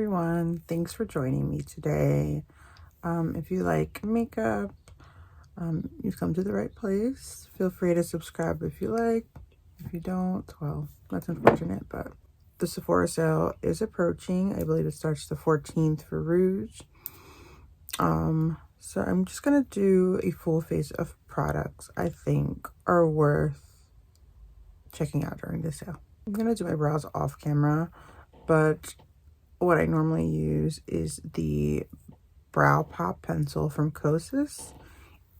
Everyone, thanks for joining me today. If you like makeup, you've come to the right place. Feel free to subscribe if you like. If you don't, well, that's unfortunate, but the Sephora sale is approaching. I believe it starts the 14th for Rouge. So I'm just gonna do a full face of products I think are worth checking out during the sale. I'm gonna do my brows off camera, but what I normally use is the Brow Pop pencil from Kosas,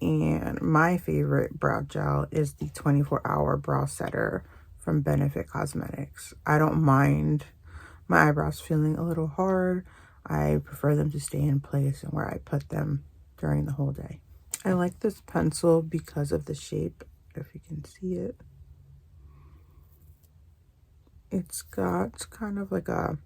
and my favorite brow gel is the 24-hour brow setter from Benefit Cosmetics. I don't mind my eyebrows feeling a little hard. I prefer them to stay in place and where I put them during the whole day. I like this pencil because of the shape, if you can see it. It's got kind of like a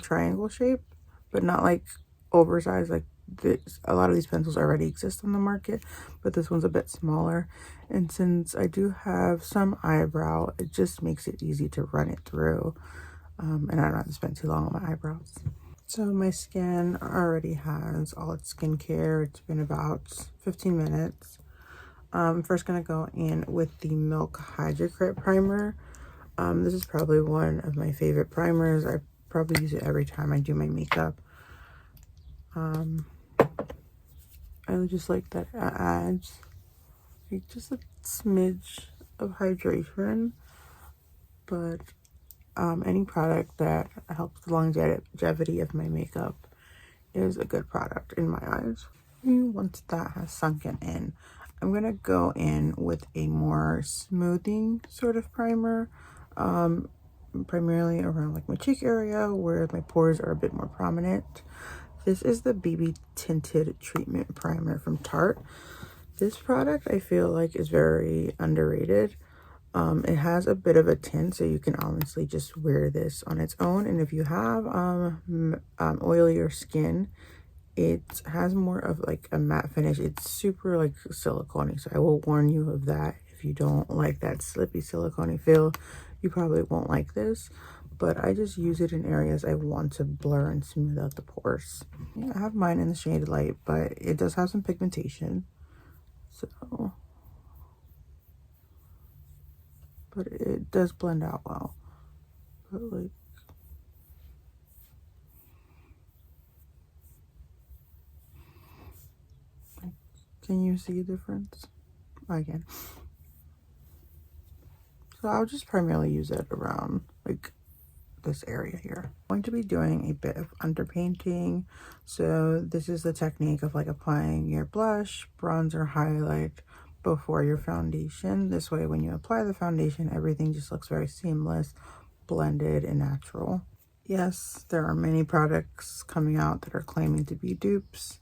triangle shape, but not like oversized like this. A lot of these pencils already exist on the market, but this one's a bit smaller, and since I do have some eyebrow, it just makes it easy to run it through, and I don't have to spend too long on my eyebrows. So my skin already has all its skincare. It's been about 15 minutes. I'm first gonna go in with the Milk Hydrocrit primer. This is probably one of my favorite primers. I probably use it every time I do my makeup. I just like that it adds like just a smidge of hydration, but any product that helps the longevity of my makeup is a good product in my eyes. And once that has sunken in, I'm gonna go in with a more smoothing sort of primer, primarily around like my cheek area where my pores are a bit more prominent. This is the BB Tinted Treatment Primer from Tarte. This product I feel like is very underrated. It has a bit of a tint, so you can honestly just wear this on its own. And if you have oilier skin, it has more of like a matte finish. It's super like silicone-y, so I will warn you of that. If you don't like that slippy silicone feel, you probably won't like this. But I just use it in areas I want to blur and smooth out the pores. I have mine in the shade Light, but it does have some pigmentation. So, but it does blend out well. But like, can you see a difference? I can. So I'll just primarily use it around like this area here. I'm going to be doing a bit of underpainting. So this is the technique of like applying your blush, bronzer, highlight before your foundation. This way when you apply the foundation, everything just looks very seamless, blended, and natural. Yes, there are many products coming out that are claiming to be dupes,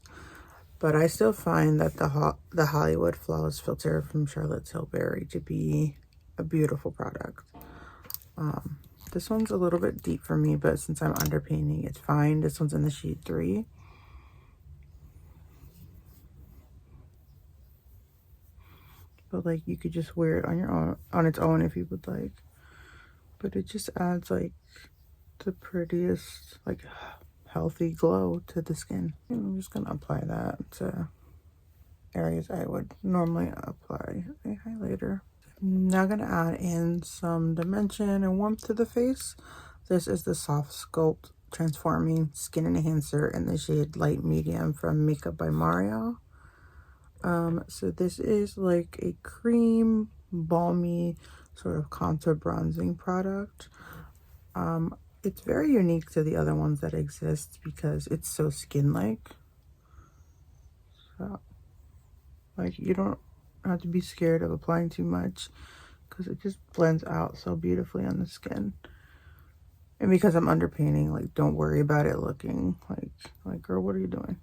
but I still find that the Hollywood Flawless Filter from Charlotte Tilbury to be a beautiful product. This one's a little bit deep for me, but since I'm underpainting, it's fine. This one's in the shade 3. But like you could just wear it on your own, on its own if you would like. But it just adds like the prettiest, like healthy glow to the skin. And I'm just gonna apply that to areas I would normally apply a highlighter. I'm now gonna add in some dimension and warmth to the face. This is the Soft Sculpt Transforming Skin Enhancer in the shade Light Medium from Makeup by Mario. So this is like a cream, balmy, sort of contour bronzing product. It's very unique to the other ones that exist because it's so skin-like. So, like, you don't have to be scared of applying too much because it just blends out so beautifully on the skin. And because I'm underpainting, like, don't worry about it looking like girl, what are you doing?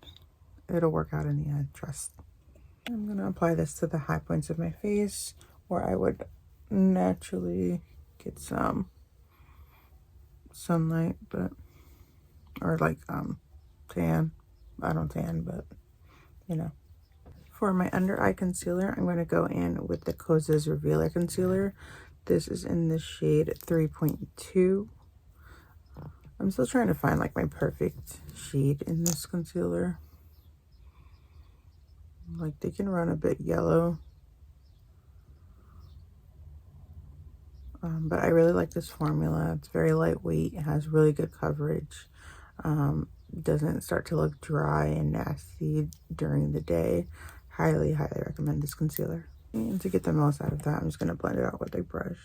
It'll work out in the end, trust. I'm gonna apply this to the high points of my face where I would naturally get some sunlight, but or like tan. I don't tan, but you know. For my under eye concealer, I'm going to go in with the Kosas Revealer Concealer. This is in the shade 3.2. I'm still trying to find like my perfect shade in this concealer. Like they can run a bit yellow. But I really like this formula. It's very lightweight. It has really good coverage. Doesn't start to look dry and nasty during the day. Highly, highly recommend this concealer. And to get the most out of that, I'm just going to blend it out with a brush.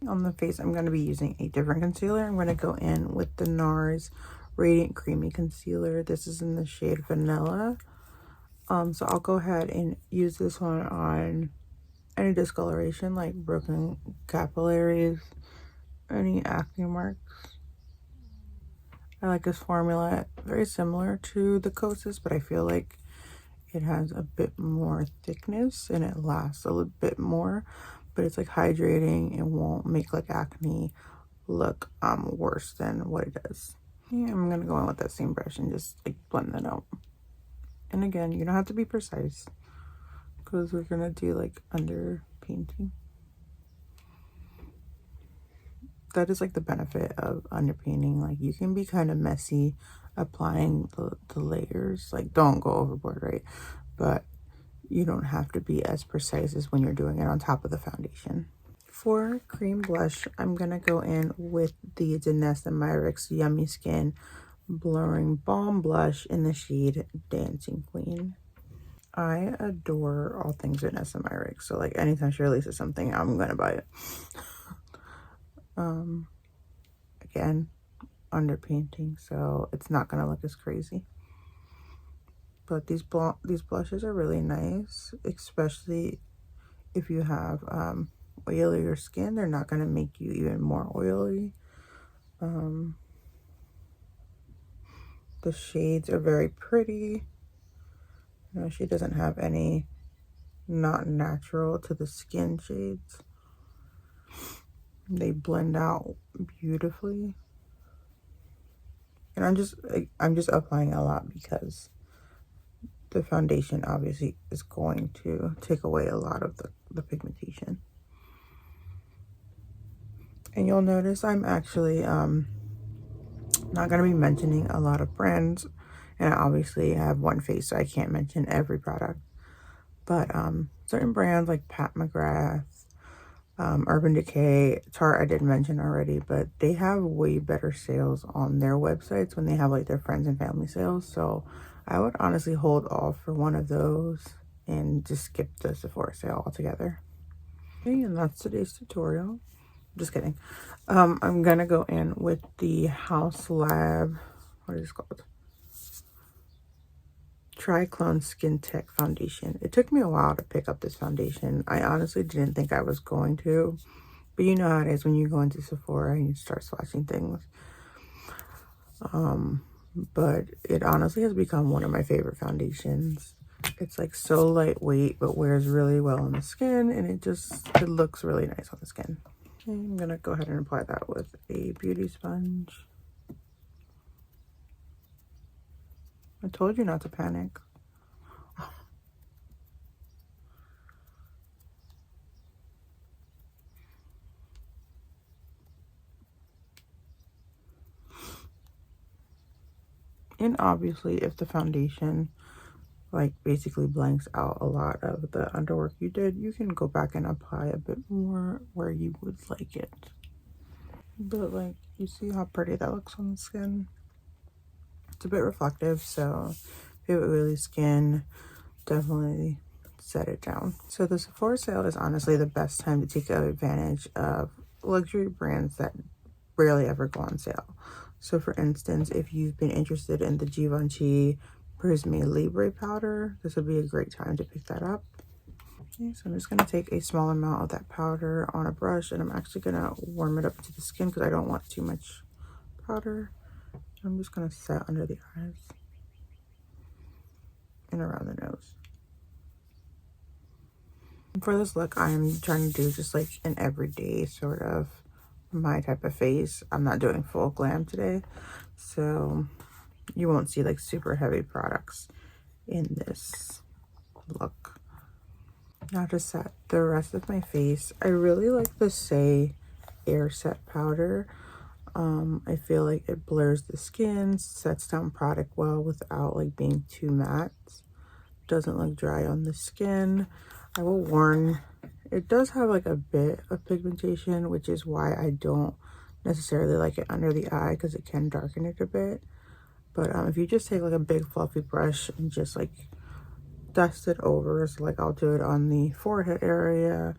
On the face, I'm going to be using a different concealer. I'm going to go in with the NARS Radiant Creamy Concealer. This is in the shade Vanilla. So I'll go ahead and use this one on any discoloration, like broken capillaries, any acne marks. I like this formula, very similar to the Kosas, but I feel like it has a bit more thickness and it lasts a little bit more, but it's like hydrating. It won't make like acne look worse than what it does. Yeah, I'm gonna go in with that same brush and just like blend that out. And again, you don't have to be precise because we're gonna do like under painting. That is like the benefit of underpainting. Like you can be kind of messy applying the layers. Like don't go overboard, right? But you don't have to be as precise as when you're doing it on top of the foundation. For cream blush, I'm gonna go in with the Danessa Myricks Yummy Skin Blurring Balm Blush in the shade Dancing Queen. I adore all things Danessa Myricks, so like anytime she releases something, I'm gonna buy it. Again, underpainting, so it's not gonna look as crazy. But these blushes are really nice, especially if you have oilier skin. They're not gonna make you even more oily. The shades are very pretty. You know, she doesn't have any not natural to the skin shades. They blend out beautifully. And I'm just applying a lot because the foundation obviously is going to take away a lot of the pigmentation. And you'll notice I'm actually not going to be mentioning a lot of brands, and I obviously have one face, so I can't mention every product. But certain brands like Pat McGrath, Urban Decay, Tarte I did mention already, but they have way better sales on their websites when they have like their friends and family sales. So I would honestly hold off for one of those and just skip the Sephora sale altogether. Okay, and that's today's tutorial. Just kidding. I'm gonna go in with the House Lab, what is it called? Triclone Skin Tech Foundation. It took me a while to pick up this foundation. I honestly didn't think I was going to, but you know how it is when you go into Sephora and you start swatching things. But it honestly has become one of my favorite foundations. It's like so lightweight, but wears really well on the skin, and it looks really nice on the skin. Okay, I'm gonna go ahead and apply that with a beauty sponge. I told you not to panic. And obviously, if the foundation like basically blanks out a lot of the underwork you did, you can go back and apply a bit more where you would like it. But like, you see how pretty that looks on the skin? It's a bit reflective, so if you have oily skin, definitely set it down. So the Sephora sale is honestly the best time to take advantage of luxury brands that rarely ever go on sale. So for instance, if you've been interested in the Givenchy Prisme Libre powder, this would be a great time to pick that up. Okay, so I'm just going to take a small amount of that powder on a brush, and I'm actually going to warm it up to the skin because I don't want too much powder. I'm just going to set under the eyes and around the nose. For this look, I'm trying to do just like an everyday sort of my type of face. I'm not doing full glam today, so you won't see like super heavy products in this look. Now to set the rest of my face, I really like the Say Air Set powder. I feel like it blurs the skin, sets down product well without like being too matte. Doesn't look dry on the skin. I will warn, it does have like a bit of pigmentation, which is why I don't necessarily like it under the eye, because it can darken it a bit. But if you just take like a big fluffy brush and just like dust it over, so like I'll do it on the forehead area,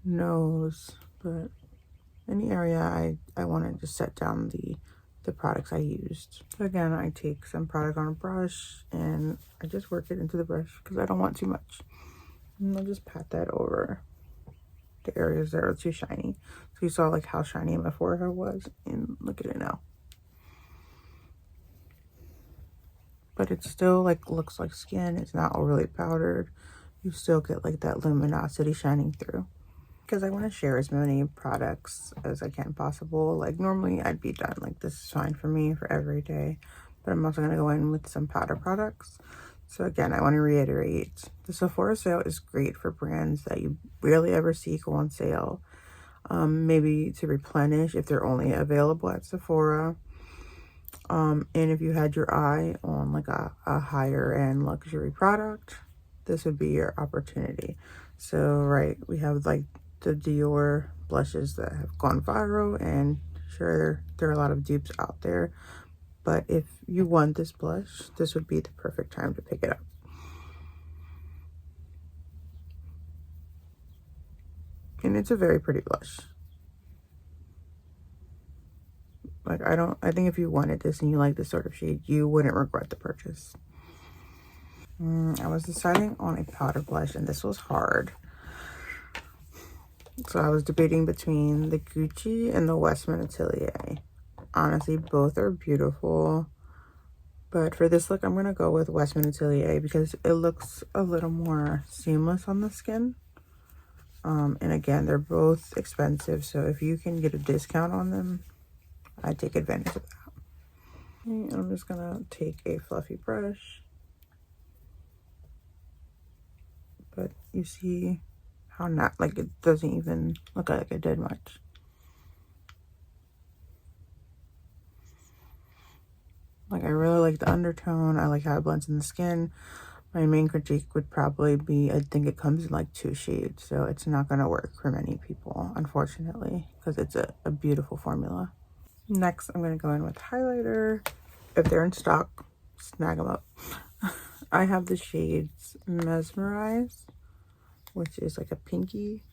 nose, but any area I want to just set down the products I used. So again, I take some product on a brush and I just work it into the brush because I don't want too much. And I'll just pat that over the areas that are too shiny. So you saw like how shiny my forehead was, and look at it now. But it still like looks like skin. It's not overly powdered. You still get like that luminosity shining through. Because I want to share as many products as I can possible. Like normally I'd be done, like this is fine for me for every day, but I'm also going to go in with some powder products. So again, I want to reiterate, the Sephora sale is great for brands that you rarely ever see go on sale. Maybe to replenish if they're only available at Sephora. And if you had your eye on like a higher end luxury product, this would be your opportunity. So right, we have like the Dior blushes that have gone viral, and sure, there are a lot of dupes out there, but if you want this blush, this would be the perfect time to pick it up. And it's a very pretty blush. Like I think if you wanted this and you like this sort of shade, you wouldn't regret the purchase. I was deciding on a powder blush, and this was hard. So I was debating between the Gucci and the Westman Atelier. Honestly, both are beautiful. But for this look, I'm going to go with Westman Atelier because it looks a little more seamless on the skin. And again, they're both expensive. So if you can get a discount on them, I'd take advantage of that. And I'm just going to take a fluffy brush. But you see how not, like it doesn't even look like it did much. Like I really like the undertone. I like how it blends in the skin. My main critique would probably be, I think it comes in like 2 shades. So it's not going to work for many people, unfortunately, because it's a beautiful formula. Next, I'm going to go in with highlighter. If they're in stock, snag them up. I have the shades Mesmerize, which is like a pinky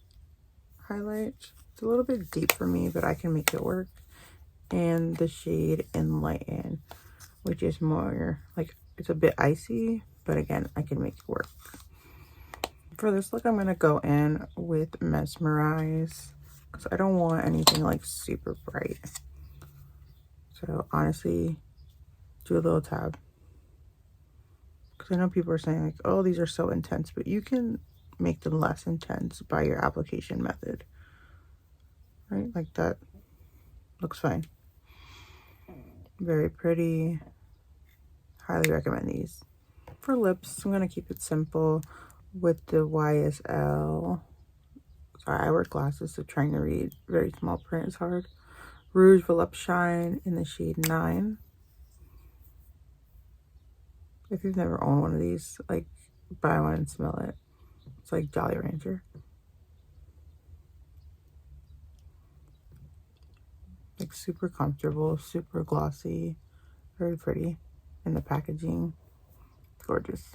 highlight. It's a little bit deep for me, but I can make it work. And the shade Enlighten, which is more like, it's a bit icy, but again, I can make it work. For this look, I'm going to go in with Mesmerize because I don't want anything like super bright. So honestly, do a little tab. Because I know people are saying like, oh, these are so intense, but you can make them less intense by your application method. Right? Like that looks fine. Very pretty. Highly recommend these. For lips, I'm going to keep it simple with the YSL. Sorry, I wear glasses, so trying to read very small print is hard. Rouge Volupshine in the shade 9. If you've never owned one of these, like, buy one and smell it. It's like Jolly Rancher. Like super comfortable, super glossy, very pretty. And the packaging, gorgeous.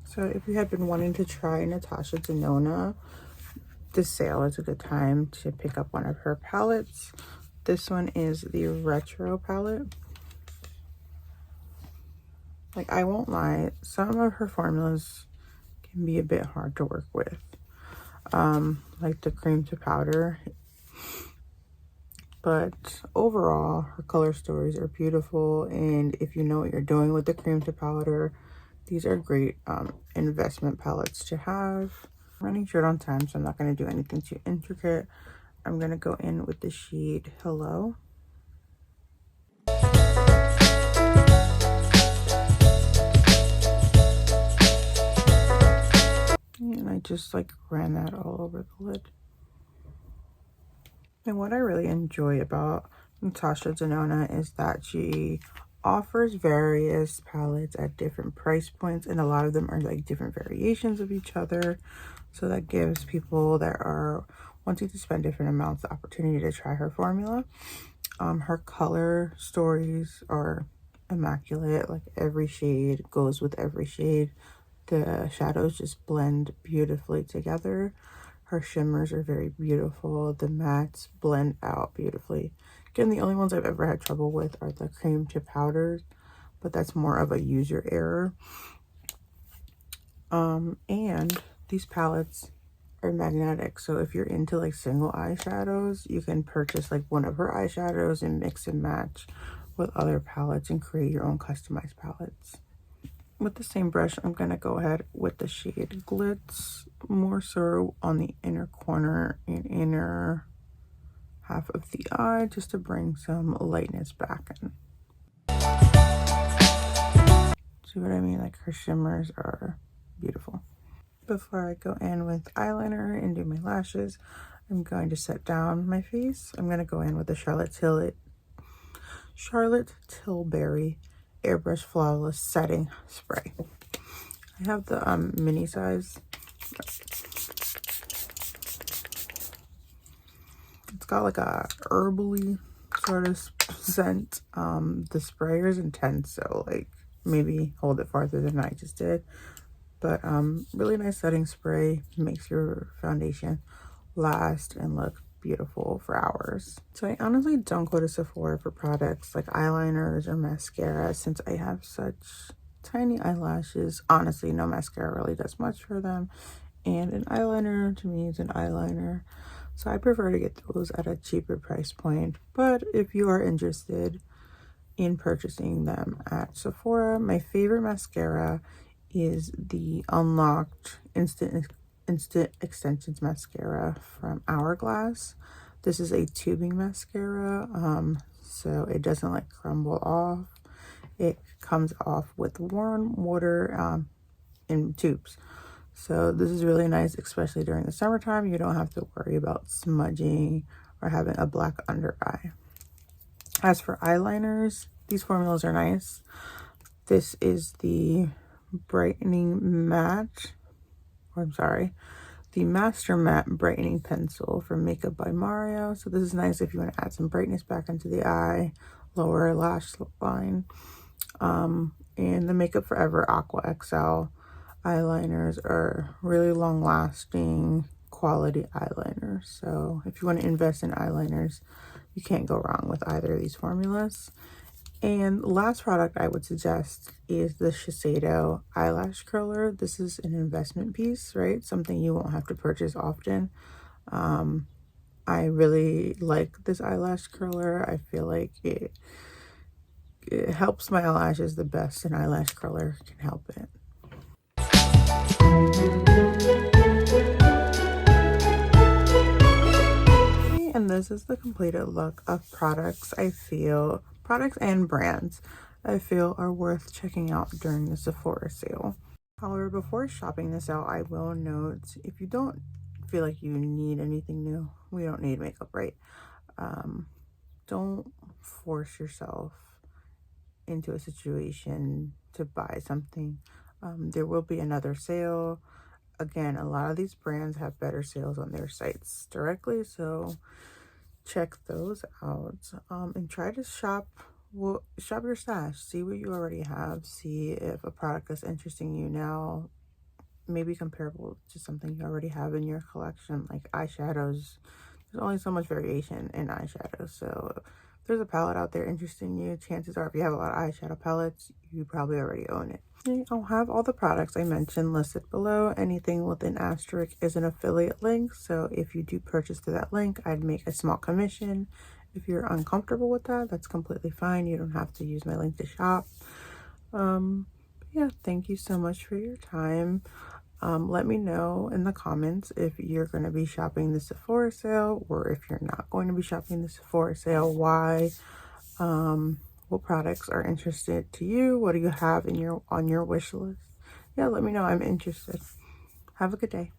So if you had been wanting to try Natasha Denona, this sale is a good time to pick up one of her palettes. This one is the Retro palette. Like, I won't lie, some of her formulas can be a bit hard to work with. Like the cream to powder. But overall, her color stories are beautiful. And if you know what you're doing with the cream to powder, these are great investment palettes to have. I'm running short on time, so I'm not going to do anything too intricate. I'm going to go in with the shade Hello. And I just like ran that all over the lid. And what I really enjoy about Natasha Denona is that she offers various palettes at different price points, and a lot of them are like different variations of each other. So that gives people that are wanting to spend different amounts the opportunity to try her formula. Her color stories are immaculate. Like every shade goes with every shade. The shadows just blend beautifully together. Her shimmers are very beautiful. The mattes blend out beautifully. Again, the only ones I've ever had trouble with are the cream to powders, but that's more of a user error. And these palettes are magnetic, so if you're into like single eyeshadows, you can purchase like one of her eyeshadows and mix and match with other palettes and create your own customized palettes. With the same brush, I'm gonna go ahead with the shade Glitz, more so on the inner corner and inner half of the eye, just to bring some lightness back in. See what I mean? Like her shimmers are beautiful. Before I go in with eyeliner and do my lashes, I'm going to set down my face. I'm going to go in with the Charlotte Tilbury Airbrush Flawless Setting Spray. I have the mini size. It's got like a herbally sort of scent. The sprayer is intense, so like maybe hold it farther than I just did. But really nice setting spray, makes your foundation last and look beautiful for hours. So I honestly don't go to Sephora for products like eyeliners or mascara, since I have such tiny eyelashes. Honestly, no mascara really does much for them, and an eyeliner to me is an eyeliner, so I prefer to get those at a cheaper price point. But if you are interested in purchasing them at Sephora, my favorite mascara is the Unlocked Instant Extensions mascara from Hourglass. This is a tubing mascara, so it doesn't like crumble off. It comes off with warm water in tubes. So this is really nice, especially during the summertime. You don't have to worry about smudging or having a black under eye. As for eyeliners, these formulas are nice. This is the brightening matte, or I'm sorry, the Master Matte Brightening Pencil from Makeup by Mario. So this is nice if you want to add some brightness back into the eye, lower lash line. And the Makeup Forever Aqua XL eyeliners are really long lasting quality eyeliners. So if you want to invest in eyeliners, you can't go wrong with either of these formulas. And last product I would suggest is the Shiseido eyelash curler. This is an investment piece, right? Something you won't have to purchase often. I really like this eyelash curler. I feel like it helps my eyelashes the best an eyelash curler can help it. And this is the completed look of products and brands I feel are worth checking out during the Sephora sale. However, before shopping this out, I will note, if you don't feel like you need anything new, we don't need makeup, right? Don't force yourself into a situation to buy something. There will be another sale. Again, a lot of these brands have better sales on their sites directly, so check those out, and try to shop your stash. See what you already have. See if a product is interesting you now, maybe comparable to something you already have in your collection, like eyeshadows. There's only so much variation in eyeshadows, so if there's a palette out there interesting you, chances are if you have a lot of eyeshadow palettes, you probably already own it. I'll have all the products I mentioned listed below. Anything with an asterisk is an affiliate link, so if you do purchase through that link, I'd make a small commission. If you're uncomfortable with that, that's completely fine. You don't have to use my link to shop. Yeah, thank you so much for your time. Let me know in the comments if you're going to be shopping the Sephora sale, or if you're not going to be shopping the Sephora sale, why. What products are interested to you? What do you have on your wish list? Yeah, let me know. I'm interested. Have a good day.